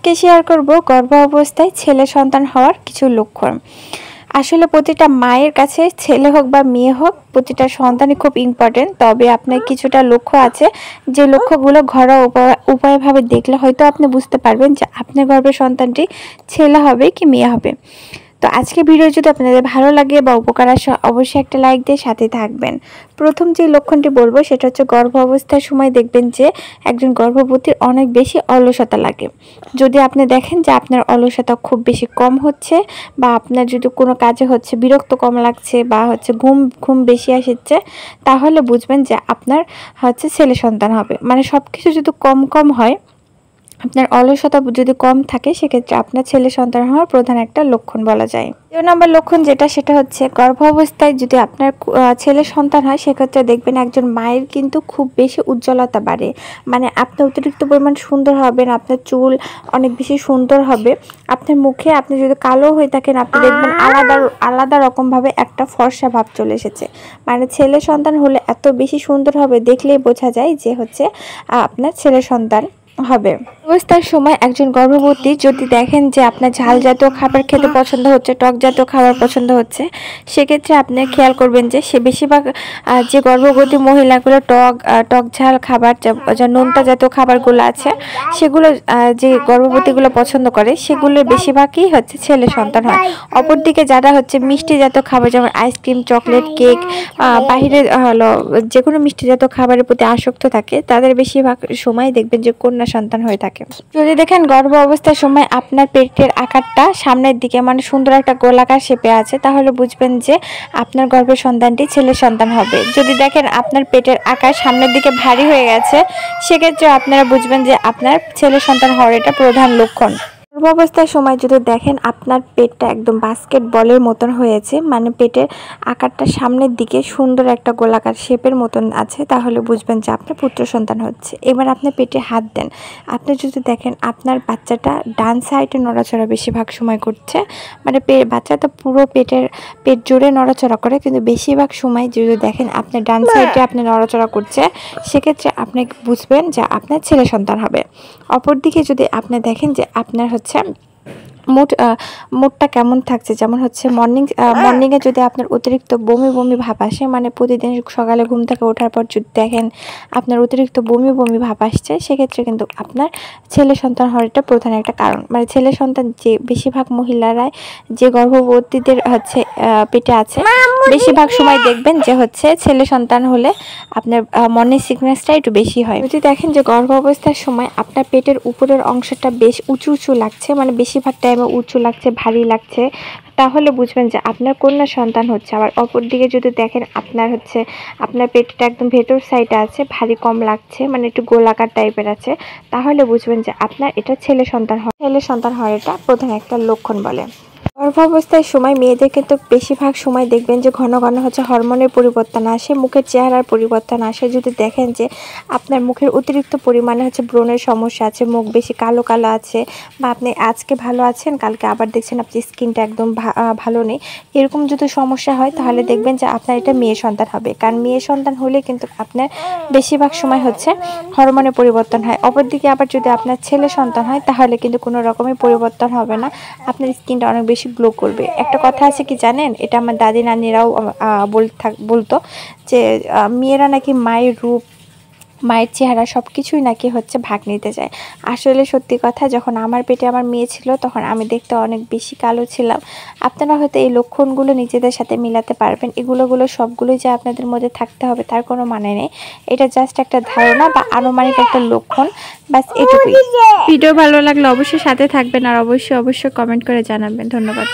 আজকে শেয়ার করব গর্ভ অবস্থায় ছেলে সন্তান হওয়ার কিছু লক্ষণ। আসলে প্রতিটা মায়ের কাছে ছেলে হোক বা মেয়ে হোক প্রতিটা সন্তানই খুব ইম্পর্টেন্ট। তবে আপনার কিছুটা লক্ষ্য আছে যে লক্ষ্যগুলো ঘরোয়া উপায়ভাবে দেখলে হয়তো আপনি বুঝতে পারবেন যে আপনার গর্ভের সন্তানটি ছেলে হবে কি মেয়ে হবে। তো আজকে ভিডিও যদি আপনাদের ভালো লাগে বা উপকার আসে অবশ্যই একটা লাইক দিয়ে সাথে থাকবেন। প্রথম যে লক্ষণটি বলবো সেটা হচ্ছে গর্ভ অবস্থার সময় দেখবেন যে একজন গর্ভবতীর অনেক বেশি অলসতা লাগে। যদি আপনি দেখেন যে আপনার অলসতা খুব বেশি কম হচ্ছে বা আপনার যদি কোনো কাজে হচ্ছে বিরক্ত কম লাগছে বা হচ্ছে ঘুম বেশি আসছে, তাহলে বুঝবেন যে আপনার হচ্ছে ছেলে সন্তান হবে। মানে সব কিছু যদি কম হয়, আপনার অলসতা যদি কম থাকে, সেক্ষেত্রে আপনার ছেলে সন্তান হওয়ার প্রধান একটা লক্ষণ বলা যায়। ২ নম্বর লক্ষণ সেটা হচ্ছে গর্ভ অবস্থায় যদি আপনার ছেলে সন্তান হয়, সেক্ষেত্রে দেখবেন একজন মায়ের কিন্তু খুব বেশি উজ্জ্বলতা বাড়ে। মানে আপনি অতিরিক্ত পরিমাণ সুন্দর হবেন, আপনার চুল অনেক বেশি সুন্দর হবে, আপনার মুখে আপনি যদি কালো হয়ে থাকেন আপনি দেখবেন আলাদা রকমভাবে একটা ফর্সা ভাব চলে এসেছে। মানে ছেলে সন্তান হলে এত বেশি সুন্দর হবে, দেখলেই বোঝা যায় যে হচ্ছে আপনার ছেলে সন্তান হবে। অবস্থার সময় একজন গর্ভবতী যদি দেখেন যে আপনার ঝাল জাতীয় খাবার খেতে পছন্দ হচ্ছে, টক জাতীয় খাবার পছন্দ হচ্ছে, সেক্ষেত্রে আপনি খেয়াল করবেন যে সে বেশিরভাগ যে গর্ভবতী মহিলাগুলো টক ঝাল খাবার যা নোনতা জাতীয় খাবারগুলো আছে সেগুলো যে গর্ভবতীগুলো পছন্দ করে সেগুলোর বেশিরভাগই হচ্ছে ছেলে সন্তান হয়। অপরদিকে যারা হচ্ছে মিষ্টি জাতীয় খাবার যেমন আইসক্রিম, চকলেট, কেক, বাহিরে হলো যে কোনো মিষ্টি জাতীয় খাবারের প্রতি আসক্ত থাকে, তাদের বেশিরভাগ সময় দেখবেন যে কন্যা সন্তান হয়ে থাকে। যদি দেখেন গর্ভ অবস্থার সময় আপনার পেটের আকারটা সামনের দিকে মানে সুন্দর একটা গোলাকার শেপে আছে, তাহলে বুঝবেন যে আপনার গর্ভের সন্তানটি ছেলে সন্তান হবে। যদি দেখেন আপনার পেটের আকার সামনের দিকে ভারী হয়ে গেছে, সেক্ষেত্রে আপনারা বুঝবেন যে আপনার ছেলে সন্তান হওয়ার এটা প্রধান লক্ষণ। গর্ভাবস্থার সময় যদি দেখেন আপনার পেটটা একদম বাস্কেটবলের মতন হয়েছে, মানে পেটের আকারটা সামনের দিকে সুন্দর একটা গোলাকার শেপের মতন আছে, তাহলে বুঝবেন যে আপনার পুত্র সন্তান হচ্ছে। এবার আপনি পেটে হাত দেন, আপনি যদি দেখেন আপনার বাচ্চাটা ডান সাইডে নড়াচড়া বেশিরভাগ সময় করছে, মানে বাচ্চাটা পুরো পেট জুড়ে নড়াচড়া করে, কিন্তু বেশিরভাগ সময় যদি দেখেন আপনার ডান সাইডে আপনি নড়াচড়া করছে, সেক্ষেত্রে আপনি বুঝবেন যে আপনার ছেলে সন্তান হবে। অপরদিকে যদি আপনি দেখেন যে আপনার হচ্ছে মুডটা কেমন থাকছে, যেমন হচ্ছে মর্নিংয়ে যদি আপনার অতিরিক্ত বমি ভাব আসে, মানে প্রতিদিন সকালে ঘুম থেকে ওঠার পর যদি দেখেন আপনার অতিরিক্ত বমি ভাব আসছে, সেক্ষেত্রে কিন্তু আপনার ছেলে সন্তান হওয়ার একটা প্রধান একটা কারণ। মানে ছেলে সন্তান যে বেশিরভাগ মহিলারাই যে গর্ভবতীদের হচ্ছে পেটে আছে, বেশিরভাগ সময় দেখবেন যে হচ্ছে ছেলে সন্তান হলে আপনার মর্নিং সিকনেসটা একটু বেশি হয়। যদি দেখেন যে গর্ভ অবস্থার সময় আপনার পেটের উপরের অংশটা বেশ উঁচু লাগছে, মানে বেশিরভাগ টাইমে উঁচু লাগছে, ভারী লাগছে, তাহলে বুঝবেন যে আপনার কন্যা সন্তান হচ্ছে। আবার অপরদিকে যদি দেখেন আপনার পেটটা একদম ভেতর সাইডে আছে, ভারী কম লাগছে, মানে একটু গোলাকার টাইপের আছে, তাহলে বুঝবেন যে আপনার এটা ছেলে সন্তান হওয়ার এটা প্রধান একটা লক্ষণ বলে। গর্ভাবস্থার সময় মেয়েদের কিন্তু বেশিরভাগ সময় দেখবেন যে ঘন হচ্ছে হরমোনের পরিবর্তন আসে, মুখের চেহারার পরিবর্তন আসে। যদি দেখেন যে আপনার মুখের অতিরিক্ত পরিমাণে হচ্ছে ব্রণের সমস্যা আছে, মুখ বেশি কালো আছে, বা আপনি আজকে ভালো আছেন কালকে আবার দেখছেন আপনার স্কিনটা একদম ভালো নেই, এরকম যদি সমস্যা হয়, তাহলে দেখবেন যে আপনার এটা মেয়ে সন্তান হবে। কারণ মেয়ে সন্তান হলে কিন্তু আপনার বেশিরভাগ সময় হচ্ছে হরমোনের পরিবর্তন হয়। অপরদিকে আবার যদি আপনার ছেলে সন্তান হয়, তাহলে কিন্তু কোনো রকমের পরিবর্তন হবে না, আপনার স্কিনটা অনেক বেশি গ্লো করবে। একটা কথা আছে কি জানেন, এটা আমার দাদি নানিরাও বলতো যে মেয়েরা নাকি মায়ের রূপ, মায়ের চেহারা সব কিছুই নাকি হচ্ছে ভাগ নিতে যায়। আসলে সত্যি কথা, যখন আমার পেটে আমার মেয়ে ছিল তখন আমি দেখতে অনেক বেশি কালো ছিলাম। আপনারা হয়তো এই লক্ষণগুলো নিজেদের সাথে মিলাতে পারবেন। এগুলো সবগুলোই যে আপনাদের মধ্যে থাকতে হবে তার কোনো মানে নেই, এটা জাস্ট একটা ধারণা বা আনুমানিক একটা লক্ষণ, বাস এটুকুই। ভিডিও ভালো লাগলে অবশ্যই সাথে থাকবেন আর অবশ্যই কমেন্ট করে জানাবেন। ধন্যবাদ।